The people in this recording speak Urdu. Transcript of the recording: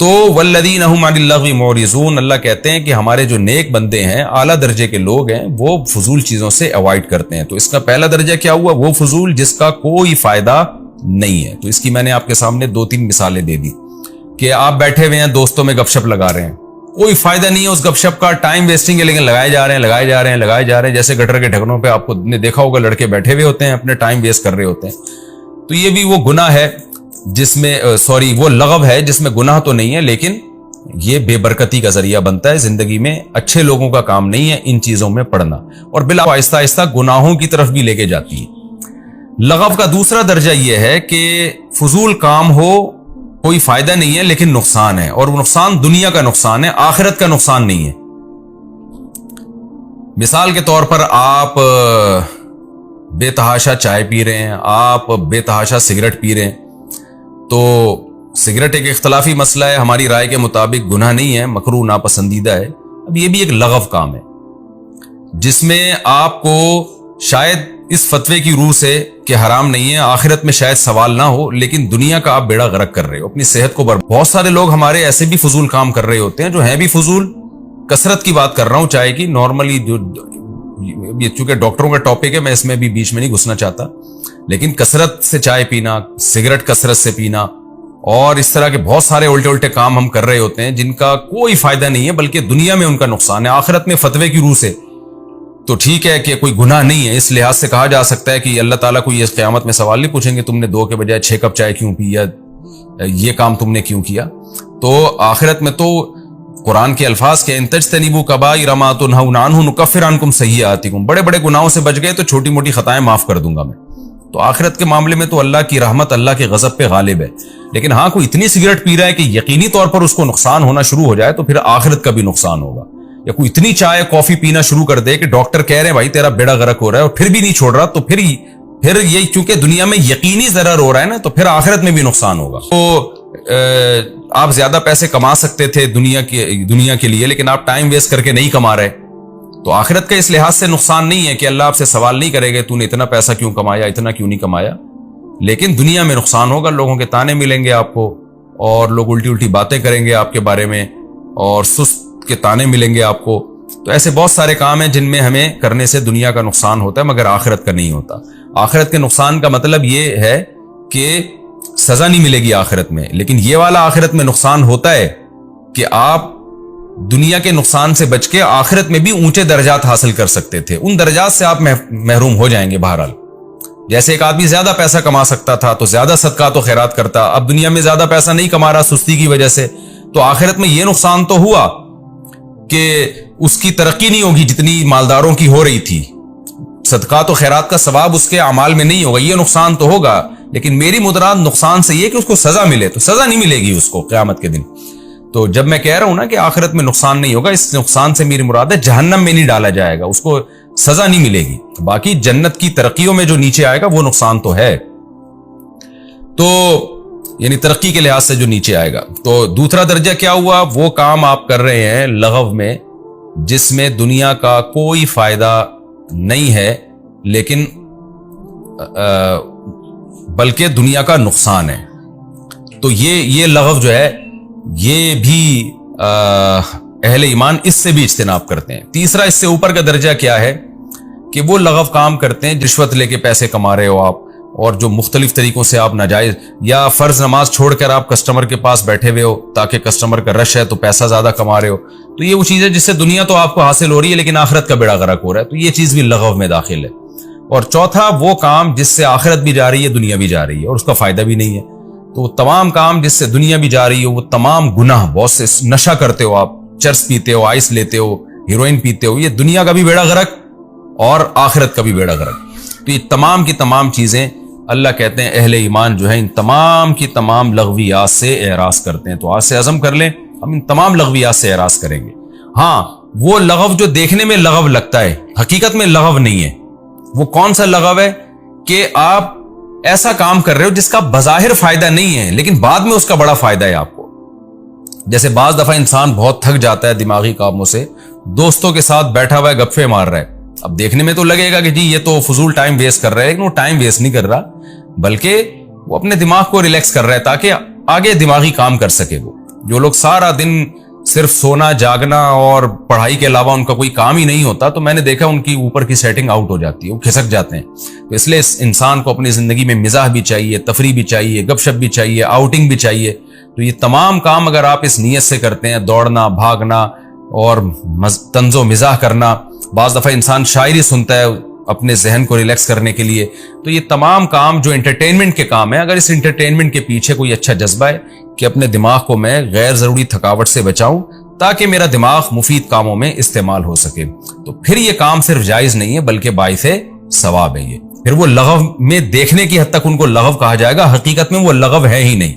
تو والذین هم عن اللغو معرضون، اللہ کہتے ہیں کہ ہمارے جو نیک بندے ہیں، اعلیٰ درجے کے لوگ ہیں، وہ فضول چیزوں سے اوائڈ کرتے ہیں۔ تو اس کا پہلا درجہ کیا ہوا؟ وہ فضول جس کا کوئی فائدہ نہیں ہے۔ تو اس کی میں نے آپ کے سامنے 2-3 مثالیں دے دی کہ آپ بیٹھے ہوئے ہیں، دوستوں میں گپ شپ لگا رہے ہیں، کوئی فائدہ نہیں ہے اس گپ شپ کا، ٹائم ویسٹنگ ہے، لیکن لگائے جا رہے ہیں۔ جیسے گٹر کے ڈھکنوں پہ آپ کو نے دیکھا ہوگا لڑکے بیٹھے ہوئے ہوتے ہیں، اپنے ٹائم ویسٹ کر رہے ہوتے ہیں۔ تو یہ بھی وہ گناہ ہے جس میں وہ لغو ہے جس میں گناہ تو نہیں ہے، لیکن یہ بے برکتی کا ذریعہ بنتا ہے زندگی میں۔ اچھے لوگوں کا کام نہیں ہے ان چیزوں میں پڑنا، اور بلا آہستہ آہستہ گناہوں کی طرف بھی لے کے جاتی ہے۔ لغو کا دوسرا درجہ یہ ہے کہ فضول کام ہو، کوئی فائدہ نہیں ہے لیکن نقصان ہے، اور وہ نقصان دنیا کا نقصان ہے، آخرت کا نقصان نہیں ہے۔ مثال کے طور پر آپ بے تحاشا چائے پی رہے ہیں، آپ بے تحاشا سگریٹ پی رہے ہیں، تو سگریٹ ایک اختلافی مسئلہ ہے، ہماری رائے کے مطابق گناہ نہیں ہے، مکروہ ناپسندیدہ ہے۔ اب یہ بھی ایک لغو کام ہے جس میں آپ کو شاید اس فتوے کی روح سے کہ حرام نہیں ہے، آخرت میں شاید سوال نہ ہو، لیکن دنیا کا آپ بیڑا غرق کر رہے ہو، اپنی صحت کو بہت سارے لوگ ہمارے ایسے بھی فضول کام کر رہے ہوتے ہیں جو ہیں بھی فضول۔ کثرت کی بات کر رہا ہوں چائے کی، نارملی جو یہ چونکہ ڈاکٹروں کا ٹاپک ہے میں اس میں بھی بیچ میں نہیں گھسنا چاہتا، لیکن کثرت سے چائے پینا، سگریٹ کثرت سے پینا، اور اس طرح کے بہت سارے الٹے کام ہم کر رہے ہوتے ہیں جن کا کوئی فائدہ نہیں ہے بلکہ دنیا میں ان کا نقصان ہے، آخرت میں فتوے کی روح سے تو ٹھیک ہے کہ کوئی گناہ نہیں ہے، اس لحاظ سے کہا جا سکتا ہے کہ اللہ تعالیٰ کو یہ قیامت میں سوال نہیں پوچھیں گے تم نے 2 کے بجائے 6 کپ چائے کیوں پی، یا یہ کام تم نے کیوں کیا۔ تو آخرت میں تو قرآن کے الفاظ کے ان تجتنبوا کبائر ما تنہون عنہ نکفر عنکم سیئاتکم، بڑے بڑے گناہوں سے بچ گئے تو چھوٹی موٹی خطائیں معاف کر دوں گا میں۔ تو آخرت کے معاملے میں تو اللہ کی رحمت اللہ کے غضب پہ غالب ہے، لیکن ہاں کوئی اتنی سگریٹ پی رہا ہے کہ یقینی طور پر اس کو نقصان ہونا شروع ہو جائے تو پھر آخرت کا بھی نقصان ہوگا، یا کوئی اتنی چائے کافی پینا شروع کر دے کہ ڈاکٹر کہہ رہے ہیں بھائی تیرا بیڑا غرق ہو رہا ہے اور پھر بھی نہیں چھوڑ رہا، تو پھر یہ چونکہ دنیا میں یقینی ضرر ہو رہا ہے نا، تو پھر آخرت میں بھی نقصان ہوگا۔ تو آپ زیادہ پیسے کما سکتے تھے دنیا کے لیے، لیکن آپ ٹائم ویسٹ کر کے نہیں کما رہے، تو آخرت کا اس لحاظ سے نقصان نہیں ہے کہ اللہ آپ سے سوال نہیں کرے گا تو نے اتنا پیسہ کیوں کمایا، اتنا کیوں نہیں کمایا، لیکن دنیا میں نقصان ہوگا، لوگوں کے تانے ملیں گے آپ کو، اور لوگ الٹی باتیں کریں گے آپ کے بارے میں، اور سست کے تانے ملیں گے آپ کو۔ تو ایسے بہت سارے کام ہیں جن میں ہمیں کرنے سے دنیا کا نقصان ہوتا ہے مگر آخرت کا نہیں ہوتا۔ آخرت کے نقصان کا مطلب یہ ہے کہ سزا نہیں ملے گی آخرت میں، لیکن یہ والا آخرت میں نقصان ہوتا ہے کہ آپ دنیا کے نقصان سے بچ کے آخرت میں بھی اونچے درجات حاصل کر سکتے تھے، ان درجات سے آپ محروم ہو جائیں گے۔ بہرحال جیسے ایک آدمی زیادہ پیسہ کما سکتا تھا تو زیادہ صدقات و خیرات کرتا، اب دنیا میں زیادہ پیسہ نہیں کما رہا سستی کی وجہ سے، تو آخرت میں یہ نقصان تو ہوا کہ اس کی ترقی نہیں ہوگی جتنی مالداروں کی ہو رہی تھی، صدقات و خیرات کا ثواب اس کے اعمال میں نہیں ہوگا، یہ نقصان تو ہوگا، لیکن میری مراد نقصان سے یہ کہ اس کو سزا ملے، تو سزا نہیں ملے گی اس کو قیامت کے دن۔ تو جب میں کہہ رہا ہوں نا کہ آخرت میں نقصان نہیں ہوگا، اس نقصان سے میری مراد ہے جہنم میں نہیں ڈالا جائے گا، اس کو سزا نہیں ملے گی، باقی جنت کی ترقیوں میں جو نیچے آئے گا وہ نقصان تو ہے، تو یعنی ترقی کے لحاظ سے جو نیچے آئے گا۔ تو دوسرا درجہ کیا ہوا؟ وہ کام آپ کر رہے ہیں لغو میں جس میں دنیا کا کوئی فائدہ نہیں ہے لیکن بلکہ دنیا کا نقصان ہے، تو یہ لغو جو ہے یہ بھی اہل ایمان اس سے بھی اجتناب کرتے ہیں۔ تیسرا اس سے اوپر کا درجہ کیا ہے کہ وہ لغو کام کرتے ہیں، رشوت لے کے پیسے کما رہے ہو آپ، اور جو مختلف طریقوں سے آپ ناجائز، یا فرض نماز چھوڑ کر آپ کسٹمر کے پاس بیٹھے ہوئے ہو تاکہ کسٹمر کا رش ہے تو پیسہ زیادہ کما رہے ہو، تو یہ وہ چیز ہے جس سے دنیا تو آپ کو حاصل ہو رہی ہے لیکن آخرت کا بیڑا غرق ہو رہا ہے، تو یہ چیز بھی لغو میں داخل ہے۔ اور چوتھا وہ کام جس سے آخرت بھی جا رہی ہے دنیا بھی جا رہی ہے اور اس کا فائدہ بھی نہیں ہے، تو تمام کام جس سے دنیا بھی جا رہی ہو، وہ تمام گناہ، بہت سے نشہ کرتے ہو آپ، چرس پیتے ہو، آئس لیتے ہو، ہیروئن پیتے ہو، یہ دنیا کا بھی بیڑا غرق اور آخرت کا بھی بیڑا غرق۔ تو یہ تمام کی تمام چیزیں اللہ کہتے ہیں اہل ایمان جو ہیں ان تمام کی تمام لغویات سے اعراض کرتے ہیں۔ تو آج سے عزم کر لیں ہم ان تمام لغویات سے اعراض کریں گے۔ ہاں وہ لغو جو دیکھنے میں لغو لگتا ہے حقیقت میں لغو نہیں ہے، وہ کون سا لغو ہے کہ آپ ایسا کام کر رہے ہو جس کا بظاہر فائدہ نہیں ہے لیکن بعد میں اس کا بڑا فائدہ ہے آپ کو۔ جیسے بعض دفعہ انسان بہت تھک جاتا ہے دماغی کاموں سے، دوستوں کے ساتھ بیٹھا ہوا ہے گپے مار رہا ہے، اب دیکھنے میں تو لگے گا کہ جی یہ تو فضول ٹائم ویسٹ کر رہا ہے، لیکن وہ ٹائم ویسٹ نہیں کر رہا بلکہ وہ اپنے دماغ کو ریلیکس کر رہا ہے تاکہ آگے دماغی کام کر سکے۔ جو لوگ سارا دن صرف سونا جاگنا اور پڑھائی کے علاوہ ان کا کوئی کام ہی نہیں ہوتا، تو میں نے دیکھا ان کی اوپر کی سیٹنگ آؤٹ ہو جاتی ہے، وہ کھسک جاتے ہیں۔ تو اس لیے اس انسان کو اپنی زندگی میں مزاح بھی چاہیے، تفریح بھی چاہیے، گپ شپ بھی چاہیے، آؤٹنگ بھی چاہیے۔ تو یہ تمام کام اگر آپ اس نیت سے کرتے ہیں، دوڑنا، بھاگنا اور طنز و مزاح کرنا، بعض دفعہ انسان شاعری سنتا ہے اپنے ذہن کو ریلیکس کرنے کے لیے، تو یہ تمام کام جو انٹرٹینمنٹ کے کام ہیں، اگر اس انٹرٹینمنٹ کے پیچھے کوئی اچھا جذبہ ہے کہ اپنے دماغ کو میں غیر ضروری تھکاوٹ سے بچاؤں تاکہ میرا دماغ مفید کاموں میں استعمال ہو سکے، تو پھر یہ کام صرف جائز نہیں ہے بلکہ باعث ثواب ہے۔ یہ پھر وہ لغو میں دیکھنے کی حد تک ان کو لغو کہا جائے گا، حقیقت میں وہ لغو ہے ہی نہیں۔